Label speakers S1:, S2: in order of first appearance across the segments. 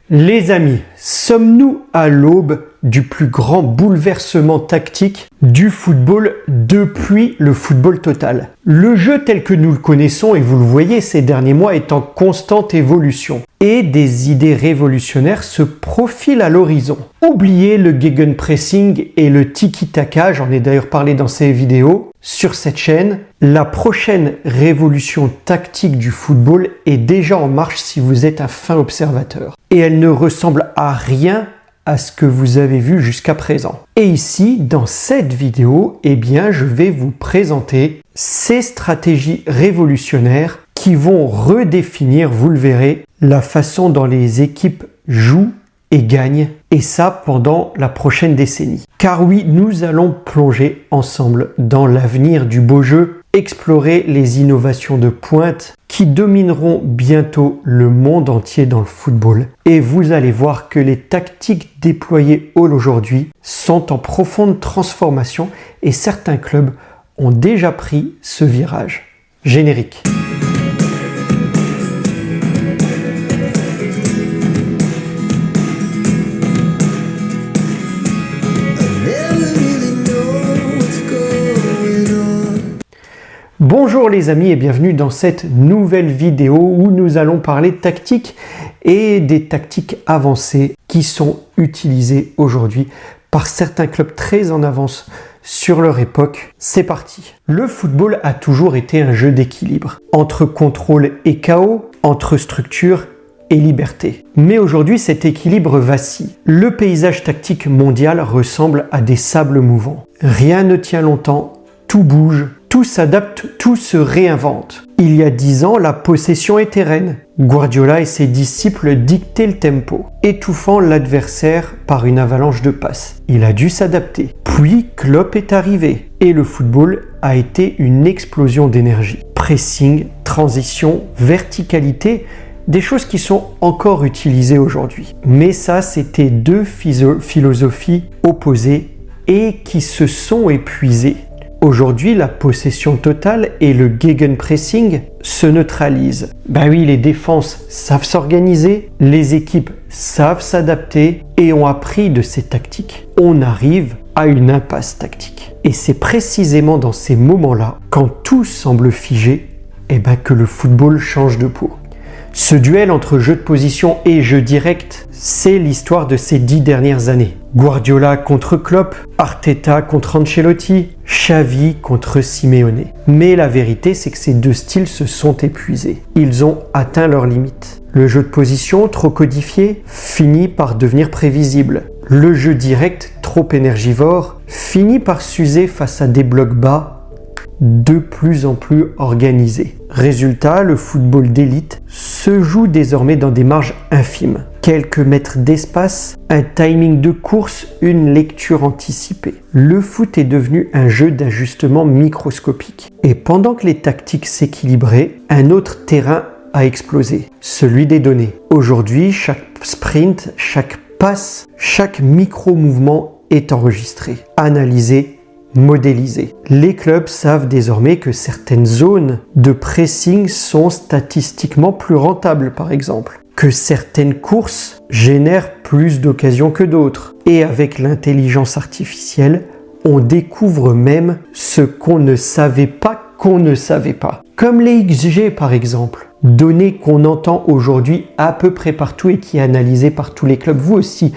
S1: Les amis, sommes-nous à l'aube du plus grand bouleversement tactique du football depuis le football total? Le jeu tel que nous le connaissons, et vous le voyez ces derniers mois, est en constante évolution. Et des idées révolutionnaires se profilent à l'horizon. Oubliez le gegenpressing et le tiki-taka, j'en ai d'ailleurs parlé dans ces vidéos sur cette chaîne. La prochaine révolution tactique du football est déjà en marche si vous êtes un fin observateur. Et elle ne ressemble à rien à ce que vous avez vu jusqu'à présent. Et ici, dans cette vidéo, je vais vous présenter ces stratégies révolutionnaires qui vont redéfinir, vous le verrez, la façon dont les équipes jouent et gagnent, et ça pendant la prochaine décennie. Car oui, nous allons plonger ensemble dans l'avenir du beau jeu, explorer les innovations de pointe qui domineront bientôt le monde entier dans le football. Et vous allez voir que les tactiques déployées aujourd'hui sont en profonde transformation et certains clubs ont déjà pris ce virage. Générique. Bonjour les amis et bienvenue dans cette nouvelle vidéo où nous allons parler de tactiques et des tactiques avancées qui sont utilisées aujourd'hui par certains clubs très en avance sur leur époque. C'est parti. Le football a toujours été un jeu d'équilibre entre contrôle et chaos, entre structure et liberté. Mais aujourd'hui, cet équilibre vacille. Le paysage tactique mondial ressemble à des sables mouvants. Rien ne tient longtemps, tout bouge. Tout s'adapte, tout se réinvente. Il y a 10 ans, la possession était reine. Guardiola et ses disciples dictaient le tempo, étouffant l'adversaire par une avalanche de passes. Il a dû s'adapter. Puis Klopp est arrivé et le football a été une explosion d'énergie. Pressing, transition, verticalité, des choses qui sont encore utilisées aujourd'hui. Mais ça, c'était deux philosophies opposées et qui se sont épuisées. Aujourd'hui, la possession totale et le gegenpressing se neutralisent. Oui, les défenses savent s'organiser, les équipes savent s'adapter et ont appris de ces tactiques. On arrive à une impasse tactique. Et c'est précisément dans ces moments-là, quand tout semble figé, que le football change de peau. Ce duel entre jeu de position et jeu direct, c'est l'histoire de ces 10 dernières années. Guardiola contre Klopp, Arteta contre Ancelotti, Xavi contre Simeone. Mais la vérité, c'est que ces deux styles se sont épuisés. Ils ont atteint leurs limites. Le jeu de position, trop codifié, finit par devenir prévisible. Le jeu direct, trop énergivore, finit par s'user face à des blocs bas de plus en plus organisés. Résultat, le football d'élite se joue désormais dans des marges infimes. Quelques mètres d'espace, un timing de course, une lecture anticipée. Le foot est devenu un jeu d'ajustement microscopique. Et pendant que les tactiques s'équilibraient, un autre terrain a explosé, celui des données. Aujourd'hui, chaque sprint, chaque passe, chaque micro-mouvement est enregistré, analysé, modélisé. Les clubs savent désormais que certaines zones de pressing sont statistiquement plus rentables, par exemple, que certaines courses génèrent plus d'occasions que d'autres. Et avec l'intelligence artificielle, on découvre même ce qu'on ne savait pas qu'on ne savait pas. Comme les XG par exemple, données qu'on entend aujourd'hui à peu près partout et qui est analysée par tous les clubs. Vous aussi,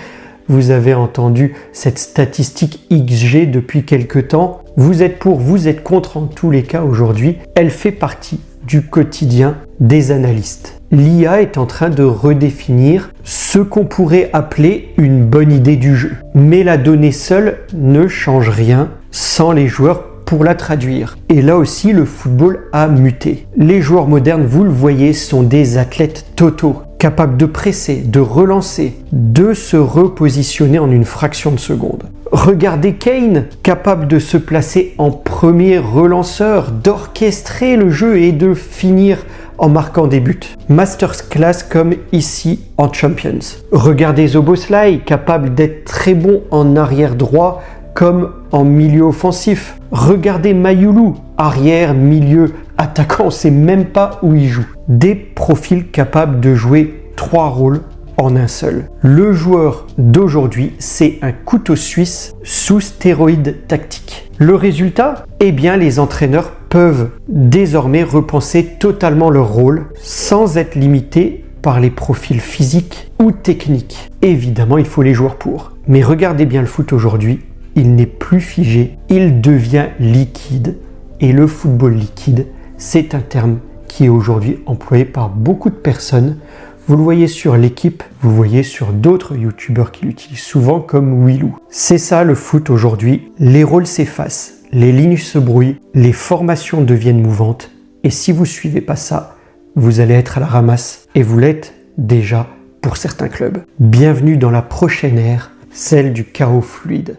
S1: vous avez entendu cette statistique XG depuis quelque temps. Vous êtes pour, vous êtes contre en tous les cas aujourd'hui. Elle fait partie du quotidien des analystes. L'IA est en train de redéfinir ce qu'on pourrait appeler une bonne idée du jeu. Mais la donnée seule ne change rien sans les joueurs pour la traduire. Et là aussi, le football a muté. Les joueurs modernes, vous le voyez, sont des athlètes totaux, capables de presser, de relancer, de se repositionner en une fraction de seconde. Regardez Kane, capable de se placer en premier relanceur, d'orchestrer le jeu et de finir en marquant des buts. Masterclass comme ici en Champions. Regardez Szoboszlai, capable d'être très bon en arrière droit comme en milieu offensif. Regardez Mayulu, arrière, milieu, attaquant, on ne sait même pas où il joue. Des profils capables de jouer 3 rôles en un seul. Le joueur d'aujourd'hui, c'est un couteau suisse sous stéroïdes tactiques. Le résultat? Eh bien, les entraîneurs peuvent désormais repenser totalement leur rôle sans être limités par les profils physiques ou techniques. Évidemment, il faut les joueurs pour. Mais regardez bien le foot aujourd'hui, il n'est plus figé, il devient liquide. Et le football liquide, c'est un terme qui est aujourd'hui employé par beaucoup de personnes. Vous le voyez sur l'équipe, vous le voyez sur d'autres youtubeurs qui l'utilisent souvent comme Willou. C'est ça le foot aujourd'hui, les rôles s'effacent, les lignes se brouillent, les formations deviennent mouvantes et si vous ne suivez pas ça, vous allez être à la ramasse et vous l'êtes déjà pour certains clubs. Bienvenue dans la prochaine ère, celle du chaos fluide.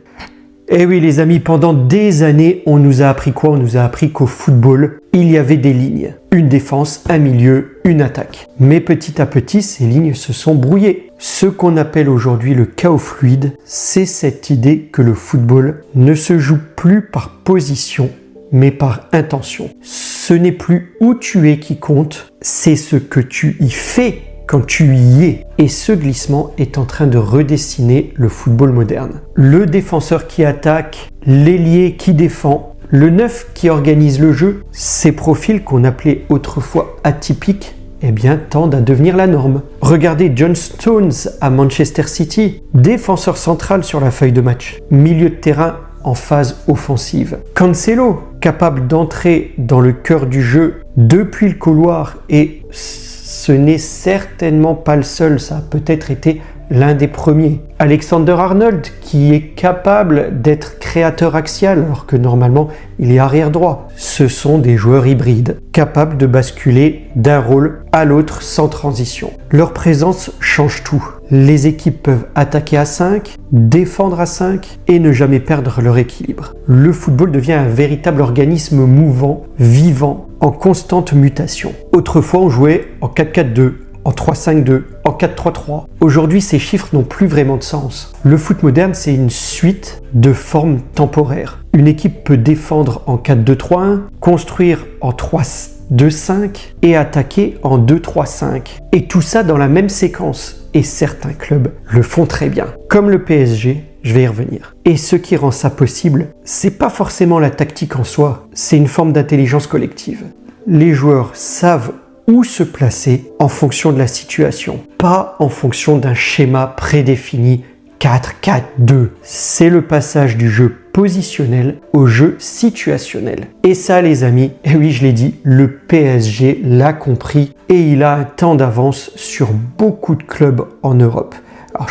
S1: Eh oui les amis, pendant des années, on nous a appris quoi? On nous a appris qu'au football, il y avait des lignes. Une défense, un milieu, une attaque. Mais petit à petit, ces lignes se sont brouillées. Ce qu'on appelle aujourd'hui le chaos fluide, c'est cette idée que le football ne se joue plus par position, mais par intention. Ce n'est plus où tu es qui compte, c'est ce que tu y fais quand tu y es. Et ce glissement est en train de redessiner le football moderne. Le défenseur qui attaque, l'ailier qui défend, le neuf qui organise le jeu, ces profils qu'on appelait autrefois atypiques, eh bien, tendent à devenir la norme. Regardez John Stones à Manchester City, défenseur central sur la feuille de match, milieu de terrain en phase offensive. Cancelo, capable d'entrer dans le cœur du jeu depuis le couloir et ce n'est certainement pas le seul, ça a peut-être été l'un des premiers. Alexander Arnold, qui est capable d'être créateur axial, alors que normalement il est arrière droit. Ce sont des joueurs hybrides, capables de basculer d'un rôle à l'autre sans transition. Leur présence change tout. Les équipes peuvent attaquer à 5, défendre à 5 et ne jamais perdre leur équilibre. Le football devient un véritable organisme mouvant, vivant, en constante mutation. Autrefois, on jouait en 4-4-2, en 3-5-2, en 4-3-3. Aujourd'hui, ces chiffres n'ont plus vraiment de sens. Le foot moderne, c'est une suite de formes temporaires. Une équipe peut défendre en 4-2-3-1, construire en 3-2-5 et attaquer en 2-3-5. Et tout ça dans la même séquence. Et certains clubs le font très bien. Comme le PSG, je vais y revenir. Et ce qui rend ça possible, c'est pas forcément la tactique en soi, c'est une forme d'intelligence collective. Les joueurs savent où se placer en fonction de la situation, pas en fonction d'un schéma prédéfini 4-4-2. C'est le passage du jeu positionnel au jeu situationnel. Et ça les amis, et oui je l'ai dit, le PSG l'a compris et il a un temps d'avance sur beaucoup de clubs en Europe. Alors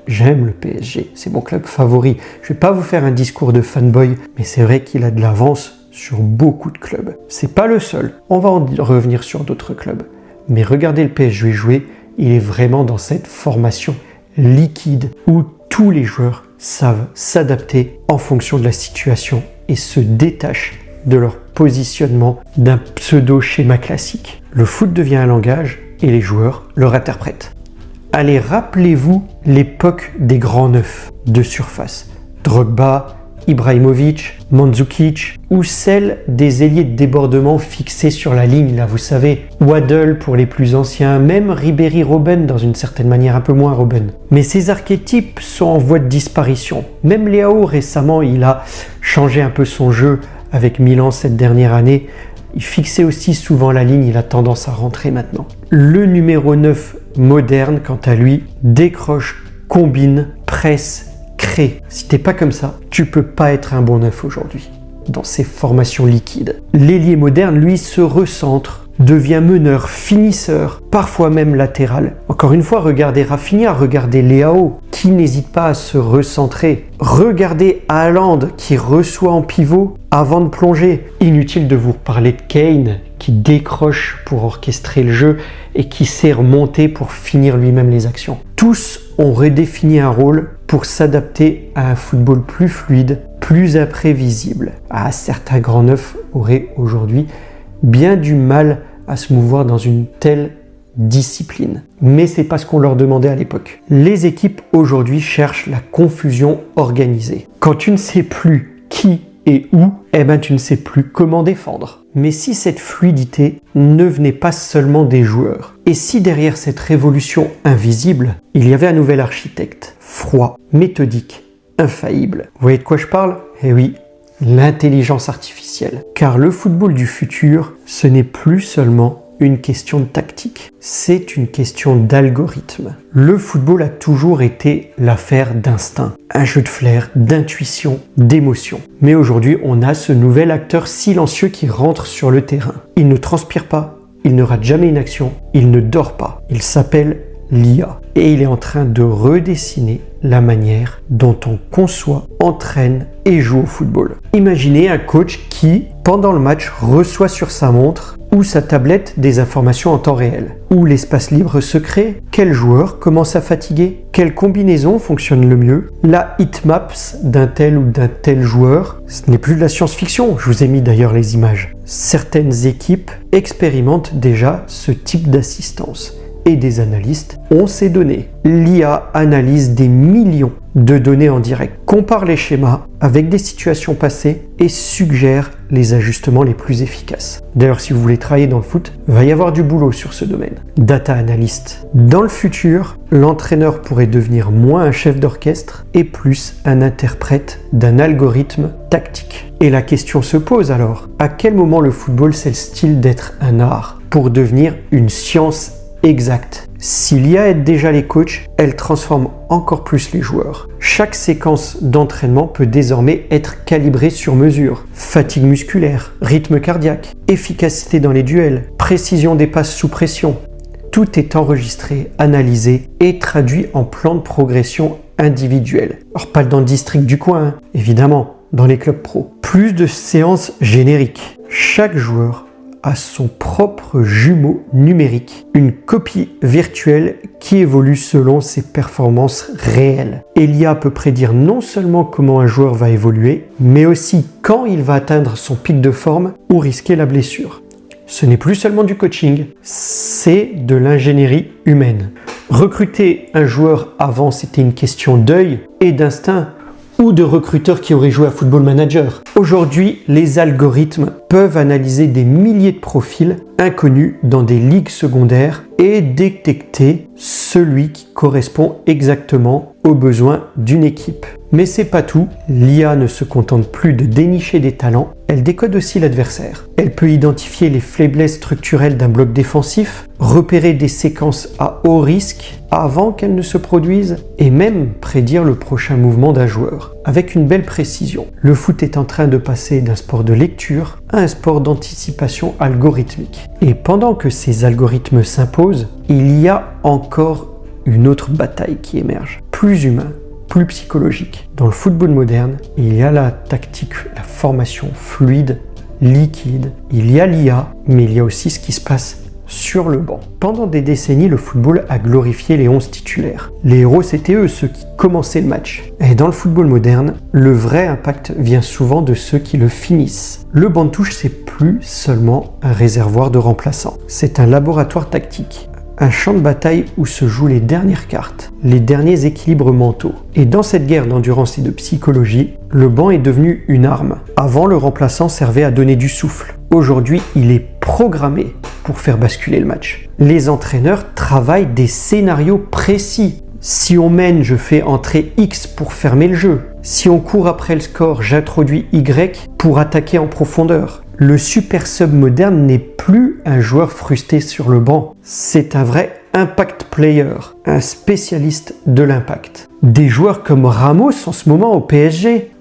S1: j'aime le PSG, c'est mon club favori. Je vais pas vous faire un discours de fanboy, mais c'est vrai qu'il a de l'avance sur beaucoup de clubs. C'est pas le seul, on va en revenir sur d'autres clubs. Mais regardez le PSG jouer, il est vraiment dans cette formation liquide où tous les joueurs savent s'adapter en fonction de la situation et se détachent de leur positionnement d'un pseudo-schéma classique. Le foot devient un langage et les joueurs le interprètent. Allez, rappelez-vous l'époque des grands neufs de surface. Drogba, Ibrahimovic, Mandzukic, ou celle des ailiers de débordement fixés sur la ligne, là vous savez, Waddle pour les plus anciens, même Ribéry Robben dans une certaine manière, un peu moins Robben. Mais ces archétypes sont en voie de disparition. Même Leao récemment, il a changé un peu son jeu avec Milan cette dernière année. Il fixait aussi souvent la ligne, il a tendance à rentrer maintenant. Le numéro 9 moderne, quant à lui, décroche, combine, presse, crée. Si t'es pas comme ça, tu peux pas être un bon neuf aujourd'hui, dans ces formations liquides. L'ailier moderne, lui, se recentre, devient meneur, finisseur, parfois même latéral. Encore une fois, regardez Rafinha, regardez Leao, qui n'hésite pas à se recentrer. Regardez Haaland, qui reçoit en pivot avant de plonger. Inutile de vous parler de Kane, qui décroche pour orchestrer le jeu et qui sait remonter pour finir lui-même les actions. Tous ont redéfini un rôle pour s'adapter à un football plus fluide, plus imprévisible. Certains grands neufs auraient aujourd'hui bien du mal à se mouvoir dans une telle discipline. Mais c'est pas ce qu'on leur demandait à l'époque. Les équipes aujourd'hui cherchent la confusion organisée. Quand tu ne sais plus qui et où, tu ne sais plus comment défendre. Mais si cette fluidité ne venait pas seulement des joueurs, et si derrière cette révolution invisible, il y avait un nouvel architecte, froid, méthodique, infaillible. Vous voyez de quoi je parle? Eh oui, l'intelligence artificielle. Car le football du futur, ce n'est plus seulement une question de tactique, c'est une question d'algorithme. Le football a toujours été l'affaire d'instinct, un jeu de flair, d'intuition, d'émotion. Mais aujourd'hui, on a ce nouvel acteur silencieux qui rentre sur le terrain. Il ne transpire pas, il ne rate jamais une action, il ne dort pas. Il s'appelle l'IA et il est en train de redessiner la manière dont on conçoit, entraîne et joue au football. Imaginez un coach qui, pendant le match, reçoit sur sa montre ou sa tablette des informations en temps réel. Où l'espace libre se crée, quel joueur commence à fatiguer, quelle combinaison fonctionne le mieux, la heatmaps d'un tel ou d'un tel joueur. Ce n'est plus de la science-fiction, je vous ai mis d'ailleurs les images. Certaines équipes expérimentent déjà ce type d'assistance. Et des analystes ont ces données. L'IA analyse des millions de données en direct, compare les schémas avec des situations passées et suggère les ajustements les plus efficaces. D'ailleurs, si vous voulez travailler dans le foot, il va y avoir du boulot sur ce domaine. Data analyst. Dans le futur, l'entraîneur pourrait devenir moins un chef d'orchestre et plus un interprète d'un algorithme tactique. Et la question se pose alors, à quel moment le football cesse-t-il d'être un art pour devenir une science exact. Si l'IA aide déjà les coachs, elle transforme encore plus les joueurs. Chaque séquence d'entraînement peut désormais être calibrée sur mesure. Fatigue musculaire, rythme cardiaque, efficacité dans les duels, précision des passes sous pression. Tout est enregistré, analysé et traduit en plan de progression individuel. Alors pas dans le district du coin, évidemment, dans les clubs pro. Plus de séances génériques. Chaque joueur a son propre jumeau numérique, une copie virtuelle qui évolue selon ses performances réelles. Et l'IA peut prédire non seulement comment un joueur va évoluer, mais aussi quand il va atteindre son pic de forme ou risquer la blessure. Ce n'est plus seulement du coaching, c'est de l'ingénierie humaine. Recruter un joueur avant, c'était une question d'œil et d'instinct, ou de recruteurs qui auraient joué à Football Manager. Aujourd'hui, les algorithmes peuvent analyser des milliers de profils inconnus dans des ligues secondaires et détecter celui qui correspond exactement aux besoins d'une équipe. Mais c'est pas tout, l'IA ne se contente plus de dénicher des talents, elle décode aussi l'adversaire. Elle peut identifier les faiblesses structurelles d'un bloc défensif, repérer des séquences à haut risque avant qu'elles ne se produisent et même prédire le prochain mouvement d'un joueur, avec une belle précision. Le foot est en train de passer d'un sport de lecture à un sport d'anticipation algorithmique. Et pendant que ces algorithmes s'imposent, il y a encore une autre bataille qui émerge, plus humain, plus psychologique. Dans le football moderne, il y a la tactique, la formation fluide, liquide, il y a l'IA, mais il y a aussi ce qui se passe sur le banc. Pendant des décennies, le football a glorifié les 11 titulaires. Les héros, c'était eux, ceux qui commençaient le match. Et dans le football moderne, le vrai impact vient souvent de ceux qui le finissent. Le banc de touche, c'est plus seulement un réservoir de remplaçants. C'est un laboratoire tactique. Un champ de bataille où se jouent les dernières cartes, les derniers équilibres mentaux. Et dans cette guerre d'endurance et de psychologie, le banc est devenu une arme. Avant, le remplaçant servait à donner du souffle. Aujourd'hui, il est programmé pour faire basculer le match. Les entraîneurs travaillent des scénarios précis. Si on mène, je fais entrer X pour fermer le jeu. Si on court après le score, j'introduis Y pour attaquer en profondeur. Le super sub moderne n'est plus un joueur frustré sur le banc. C'est un vrai impact player, un spécialiste de l'impact. Des joueurs comme Ramos en ce moment au PSG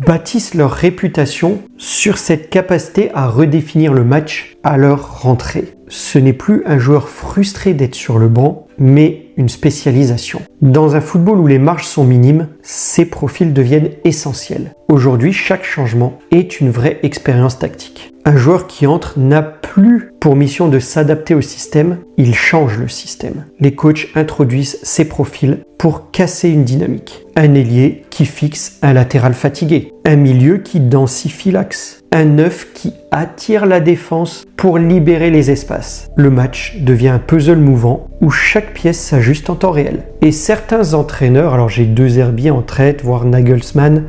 S1: bâtissent leur réputation sur cette capacité à redéfinir le match à leur rentrée. Ce n'est plus un joueur frustré d'être sur le banc, mais une spécialisation. Dans un football où les marges sont minimes, ces profils deviennent essentiels. Aujourd'hui, chaque changement est une vraie expérience tactique. Un joueur qui entre n'a plus pour mission de s'adapter au système, il change le système. Les coachs introduisent ces profils pour casser une dynamique. Un ailier qui fixe un latéral fatigué, un milieu qui densifie l'axe, un neuf qui attire la défense pour libérer les espaces. Le match devient un puzzle mouvant où chaque pièce s'ajuste en temps réel. Et certains entraîneurs, alors j'ai deux herbiers en tête, voire Nagelsmann,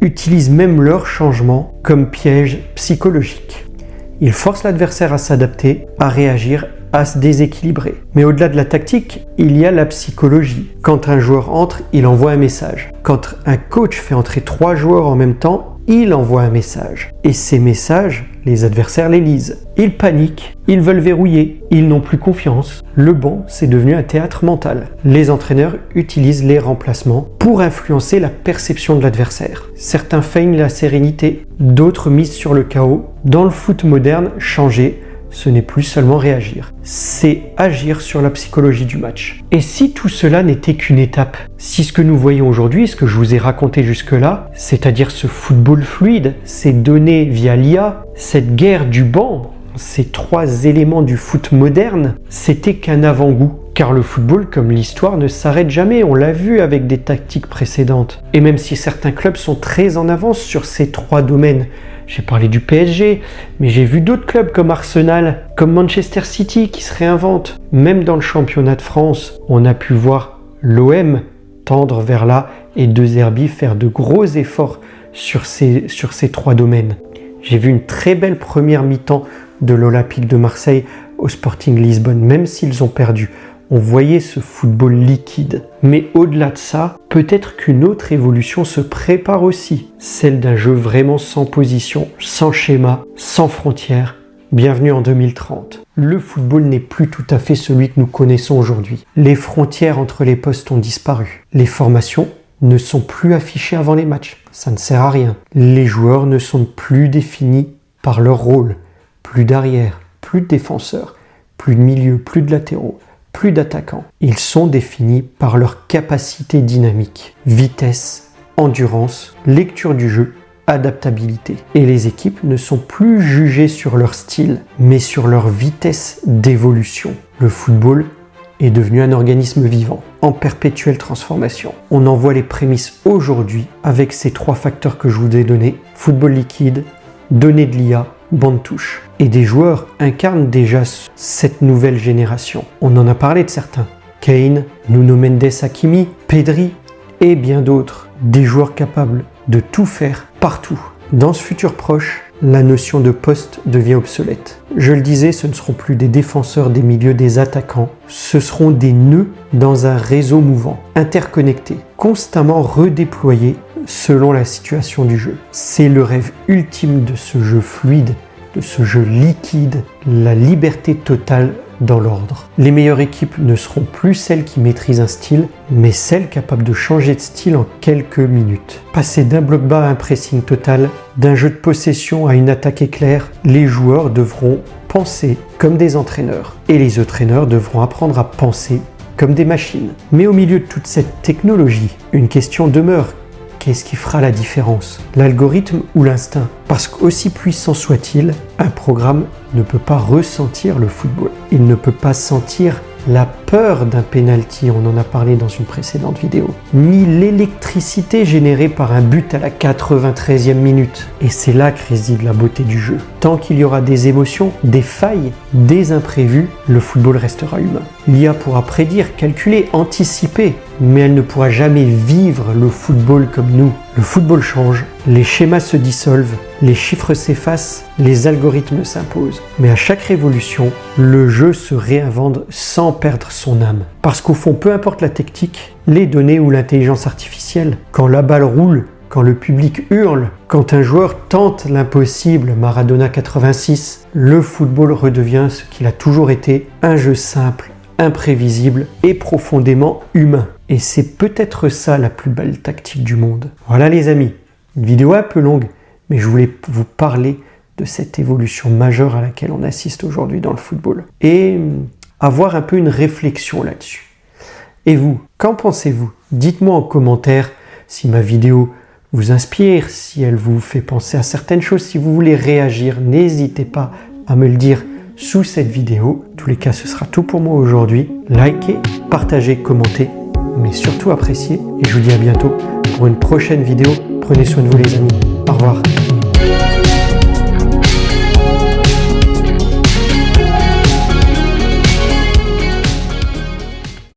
S1: utilisent même leur changement comme piège psychologique. Ils forcent l'adversaire à s'adapter, à réagir, à se déséquilibrer. Mais au-delà de la tactique, il y a la psychologie. Quand un joueur entre, il envoie un message. Quand un coach fait entrer 3 joueurs en même temps, il envoie un message. Et ces messages, les adversaires les lisent. Ils paniquent, ils veulent verrouiller, ils n'ont plus confiance. Le banc, c'est devenu un théâtre mental. Les entraîneurs utilisent les remplacements pour influencer la perception de l'adversaire. Certains feignent la sérénité, d'autres misent sur le chaos. Dans le foot moderne, changer, ce n'est plus seulement réagir, c'est agir sur la psychologie du match. Et si tout cela n'était qu'une étape, si ce que nous voyons aujourd'hui, ce que je vous ai raconté jusque-là, c'est-à-dire ce football fluide, ces données via l'IA, cette guerre du banc, ces 3 éléments du foot moderne, c'était qu'un avant-goût. Car le football, comme l'histoire, ne s'arrête jamais, on l'a vu avec des tactiques précédentes. Et même si certains clubs sont très en avance sur ces 3 domaines, j'ai parlé du PSG, mais j'ai vu d'autres clubs comme Arsenal, comme Manchester City qui se réinventent. Même dans le championnat de France, on a pu voir l'OM tendre vers là et De Zerbi faire de gros efforts sur ces 3 domaines. J'ai vu une très belle première mi-temps de l'Olympique de Marseille au Sporting Lisbonne, même s'ils ont perdu. On voyait ce football liquide. Mais au-delà de ça, peut-être qu'une autre évolution se prépare aussi, celle d'un jeu vraiment sans position, sans schéma, sans frontières. Bienvenue en 2030. Le football n'est plus tout à fait celui que nous connaissons aujourd'hui. Les frontières entre les postes ont disparu. Les formations ne sont plus affichées avant les matchs. Ça ne sert à rien. Les joueurs ne sont plus définis par leur rôle. Plus d'arrière, plus de défenseurs, plus de milieu, plus de latéraux. Plus d'attaquants. Ils sont définis par leur capacité dynamique, vitesse, endurance, lecture du jeu, adaptabilité. Et les équipes ne sont plus jugées sur leur style, mais sur leur vitesse d'évolution. Le football est devenu un organisme vivant, en perpétuelle transformation. On en voit les prémices aujourd'hui avec ces 3 facteurs que je vous ai donnés. Football liquide, données de l'IA, banc de touche. Et des joueurs incarnent déjà cette nouvelle génération. On en a parlé de certains. Kane, Nuno Mendes Hakimi, Pedri et bien d'autres. Des joueurs capables de tout faire partout. Dans ce futur proche, la notion de poste devient obsolète. Je le disais, ce ne seront plus des défenseurs, des milieux, des attaquants. Ce seront des nœuds dans un réseau mouvant, interconnecté, constamment redéployé selon la situation du jeu. C'est le rêve ultime de ce jeu fluide, de ce jeu liquide, la liberté totale dans l'ordre. Les meilleures équipes ne seront plus celles qui maîtrisent un style, mais celles capables de changer de style en quelques minutes. Passer d'un bloc bas à un pressing total, d'un jeu de possession à une attaque éclair, les joueurs devront penser comme des entraîneurs. Et les entraîneurs devront apprendre à penser comme des machines. Mais au milieu de toute cette technologie, une question demeure. Qu'est-ce qui fera la différence? L'algorithme ou l'instinct? Parce qu'aussi puissant soit-il, un programme ne peut pas ressentir le football. Il ne peut pas sentir la peur d'un penalty, on en a parlé dans une précédente vidéo, ni l'électricité générée par un but à la 93e minute. Et c'est là que réside la beauté du jeu. Tant qu'il y aura des émotions, des failles, des imprévus, le football restera humain. L'IA pourra prédire, calculer, anticiper, mais elle ne pourra jamais vivre le football comme nous. Le football change, les schémas se dissolvent, les chiffres s'effacent, les algorithmes s'imposent. Mais à chaque révolution, le jeu se réinvente sans perdre son âme. Parce qu'au fond, peu importe la technique, les données ou l'intelligence artificielle, quand la balle roule, quand le public hurle, quand un joueur tente l'impossible, Maradona 86, le football redevient ce qu'il a toujours été, un jeu simple, imprévisible et profondément humain. Et c'est peut-être ça la plus belle tactique du monde. Voilà les amis, une vidéo un peu longue, mais je voulais vous parler de cette évolution majeure à laquelle on assiste aujourd'hui dans le football. Et avoir un peu une réflexion là-dessus. Et vous, qu'en pensez-vous? Dites-moi en commentaire si ma vidéo vous inspire, si elle vous fait penser à certaines choses, si vous voulez réagir, n'hésitez pas à me le dire sous cette vidéo. En tous les cas, ce sera tout pour moi aujourd'hui. Likez, partagez, commentez, mais surtout appréciez. Et je vous dis à bientôt pour une prochaine vidéo. Prenez soin de vous les amis. Au revoir.